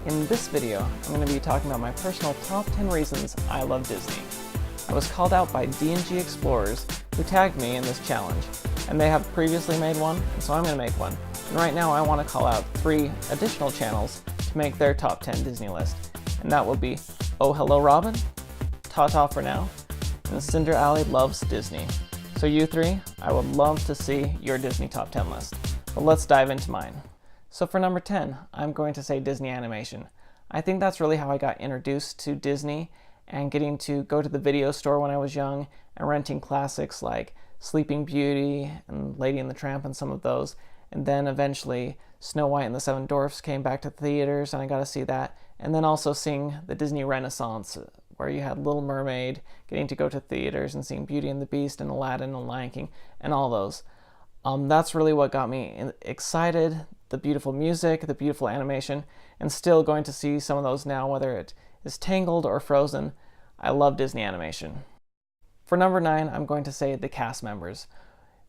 In this video, I'm going to be talking about my personal top 10 reasons I love Disney. I was called out by D&G Explores, who tagged me in this challenge, and they have previously made one, and so I'm going to make one. And right now I want to call out 3 additional channels to make their top 10 Disney list, and that will be Oh Hello Robin, Ta-Ta for Now, and Cinder Alley Loves Disney. So you 3, I would love to see your Disney top 10 list. But let's dive into mine. So for number 10, I'm going to say Disney animation. I think that's really how I got introduced to Disney and getting to go to the video store when I was young and renting classics like Sleeping Beauty and Lady and the Tramp and some of those. And then eventually Snow White and the Seven Dwarfs came back to theaters and I got to see that. And then also seeing the Disney Renaissance where you had Little Mermaid, getting to go to theaters and seeing Beauty and the Beast and Aladdin and Lion King and all those. That's really what got me excited. The beautiful music, the beautiful animation, and still going to see some of those now, whether it is Tangled or Frozen. I love Disney animation. For number 9, I'm going to say the cast members.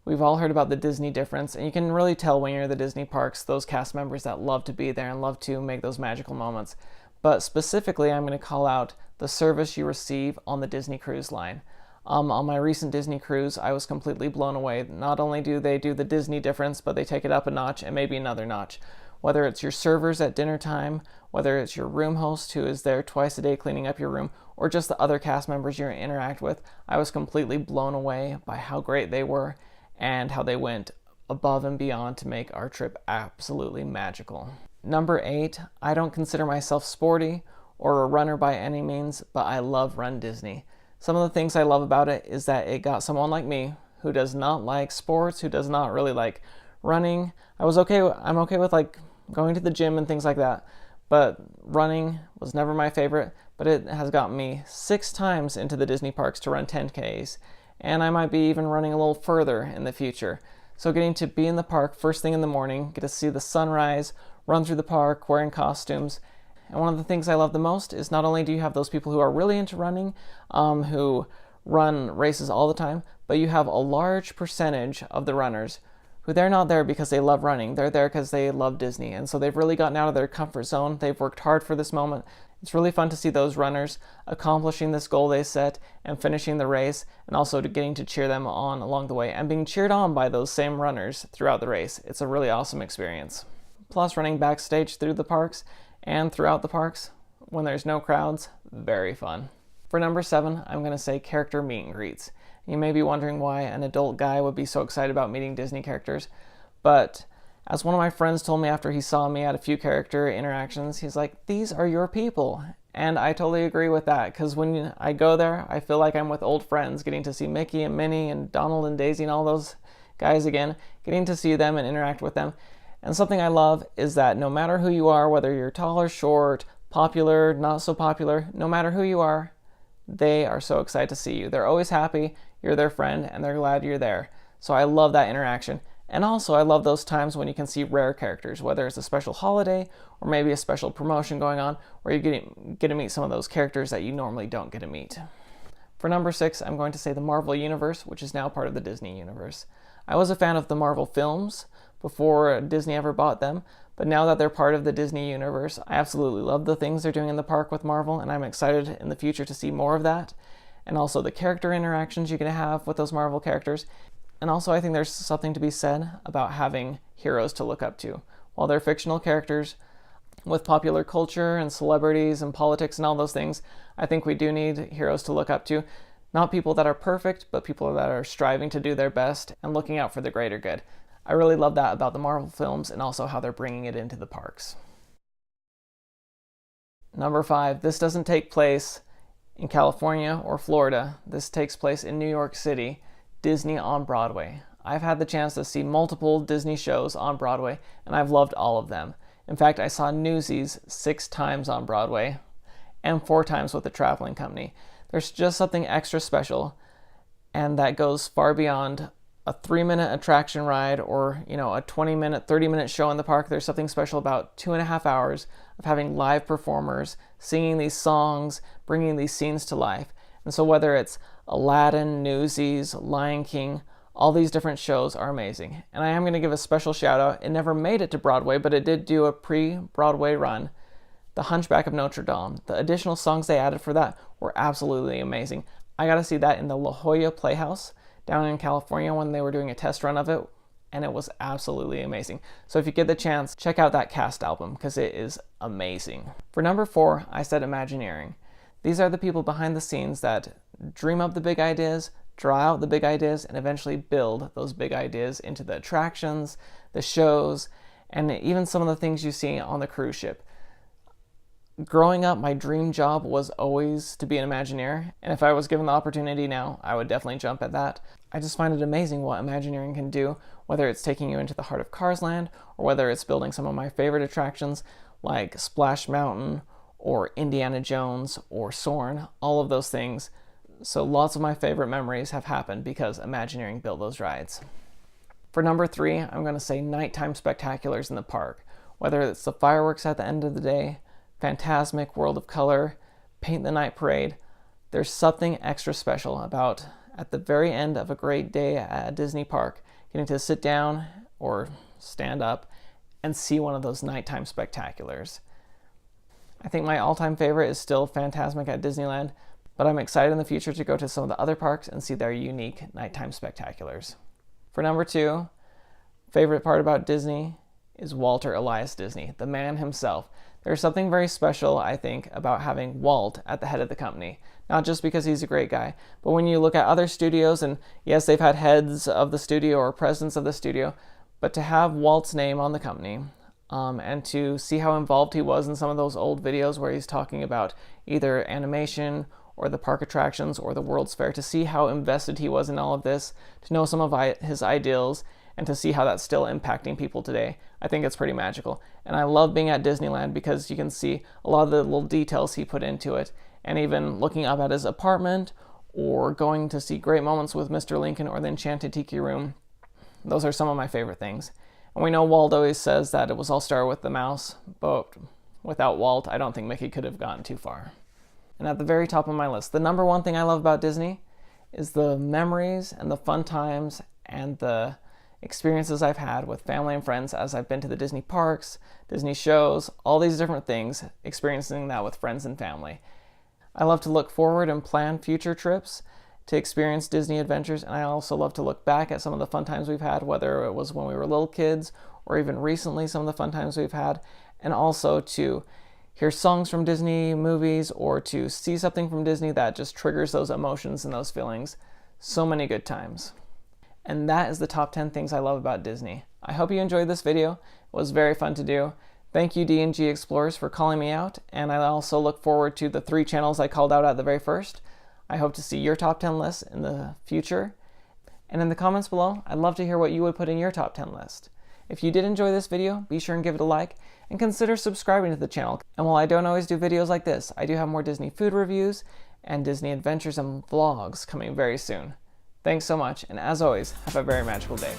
We've all heard about the Disney difference, and you can really tell when you're at the Disney parks, those cast members that love to be there and love to make those magical moments. But specifically, I'm going to call out the service you receive on the Disney Cruise Line. On my recent Disney cruise, I was completely blown away. Not only do they do the Disney difference, but they take it up a notch and maybe another notch. Whether it's your servers at dinner time, whether it's your room host who is there twice a day cleaning up your room, or just the other cast members you interact with, I was completely blown away by how great they were and how they went above and beyond to make our trip absolutely magical. Number 8, I don't consider myself sporty or a runner by any means, but I love Run Disney. Some of the things I love about it is that it got someone like me who does not like sports, who does not really like running. I'm okay with like going to the gym and things like that, but running was never my favorite, but it has gotten me 6 times into the Disney parks to run 10Ks, and I might be even running a little further in the future. So getting to be in the park first thing in the morning, get to see the sunrise, run through the park wearing costumes. And one of the things I love the most is not only do you have those people who are really into running, who run races all the time, but you have a large percentage of the runners who they're not there because they love running. They're there because they love Disney. And so they've really gotten out of their comfort zone. They've worked hard for this moment. It's really fun to see those runners accomplishing this goal they set and finishing the race, and also getting to cheer them on along the way and being cheered on by those same runners throughout the race. It's a really awesome experience. Plus, running backstage through the parks and throughout the parks, when there's no crowds, very fun. For number 7, I'm going to say character meet and greets. You may be wondering why an adult guy would be so excited about meeting Disney characters, but as one of my friends told me after he saw me at a few character interactions, he's like, these are your people. And I totally agree with that, because when I go there, I feel like I'm with old friends, getting to see Mickey and Minnie and Donald and Daisy and all those guys again, getting to see them and interact with them. And something I love is that no matter who you are, whether you're tall or short, popular, not so popular, no matter who you are, they are so excited to see you. They're always happy you're their friend and they're glad you're there. So I love that interaction. And also I love those times when you can see rare characters, whether it's a special holiday or maybe a special promotion going on where you get to meet some of those characters that you normally don't get to meet. For number 6, I'm going to say the Marvel Universe, which is now part of the Disney Universe. I was a fan of the Marvel films before Disney ever bought them, but now that they're part of the Disney Universe, I absolutely love the things they're doing in the park with Marvel, and I'm excited in the future to see more of that, and also the character interactions you're going to have with those Marvel characters. And also I think there's something to be said about having heroes to look up to. While they're fictional characters, with popular culture and celebrities and politics and all those things, I think we do need heroes to look up to. Not people that are perfect, but people that are striving to do their best and looking out for the greater good. I really love that about the Marvel films and also how they're bringing it into the parks. Number 5, this doesn't take place in California or Florida. This takes place in New York City, Disney on Broadway. I've had the chance to see multiple Disney shows on Broadway, and I've loved all of them. In fact, I saw Newsies 6 times on Broadway and 4 times with the traveling company. There's just something extra special, and that goes far beyond a 3-minute attraction ride or, a 20-minute, 30-minute show in the park. There's something special about 2.5 hours of having live performers, singing these songs, bringing these scenes to life. And so whether it's Aladdin, Newsies, Lion King, all these different shows are amazing. And I am going to give a special shout out. It never made it to Broadway, but it did do a pre-Broadway run. The Hunchback of Notre Dame. The additional songs they added for that were absolutely amazing. I got to see that in the La Jolla Playhouse down in California when they were doing a test run of it, and it was absolutely amazing. So if you get the chance, check out that cast album because it is amazing. For number 4, I said Imagineering. These are the people behind the scenes that dream up the big ideas, draw out the big ideas, and eventually build those big ideas into the attractions, the shows, and even some of the things you see on the cruise ship. Growing up, my dream job was always to be an Imagineer, and if I was given the opportunity now, I would definitely jump at that. I just find it amazing what Imagineering can do, whether it's taking you into the heart of Cars Land, or whether it's building some of my favorite attractions like Splash Mountain, or Indiana Jones, or Soarin', all of those things. So lots of my favorite memories have happened because Imagineering built those rides. For number 3, I'm going to say nighttime spectaculars in the park. Whether it's the fireworks at the end of the day, Fantasmic World of Color, Paint the Night Parade, there's something extra special about at the very end of a great day at a Disney park, getting to sit down or stand up and see one of those nighttime spectaculars. I think my all-time favorite is still Fantasmic at Disneyland, but I'm excited in the future to go to some of the other parks and see their unique nighttime spectaculars. For number 2, favorite part about Disney is Walter Elias Disney, the man himself. There's something very special, I think, about having Walt at the head of the company. Not just because he's a great guy, but when you look at other studios, and yes, they've had heads of the studio or presidents of the studio, but to have Walt's name on the company, and to see how involved he was in some of those old videos where he's talking about either animation or the park attractions or the World's Fair, to see how invested he was in all of this, to know some of his ideals, and to see how that's still impacting people today. I think it's pretty magical. And I love being at Disneyland because you can see a lot of the little details he put into it. And even looking up at his apartment or going to see Great Moments with Mr. Lincoln or the Enchanted Tiki Room, those are some of my favorite things. And we know Walt always says that it was all started with the mouse, but without Walt, I don't think Mickey could have gotten too far. And at the very top of my list, the number 1 thing I love about Disney is the memories and the fun times and the experiences I've had with family and friends as I've been to the Disney parks, Disney shows, all these different things, experiencing that with friends and family. I love to look forward and plan future trips to experience Disney adventures, and I also love to look back at some of the fun times we've had, whether it was when we were little kids or even recently some of the fun times we've had, and also to hear songs from Disney movies or to see something from Disney that just triggers those emotions and those feelings. So many good times. And that is the top 10 things I love about Disney. I hope you enjoyed this video. It was very fun to do. Thank you D&G Explores for calling me out, and I also look forward to the 3 channels I called out at the very first. I hope to see your top 10 lists in the future. And in the comments below, I'd love to hear what you would put in your top 10 list. If you did enjoy this video, be sure and give it a like and consider subscribing to the channel. And while I don't always do videos like this, I do have more Disney food reviews and Disney adventures and vlogs coming very soon. Thanks so much, and as always, have a very magical day.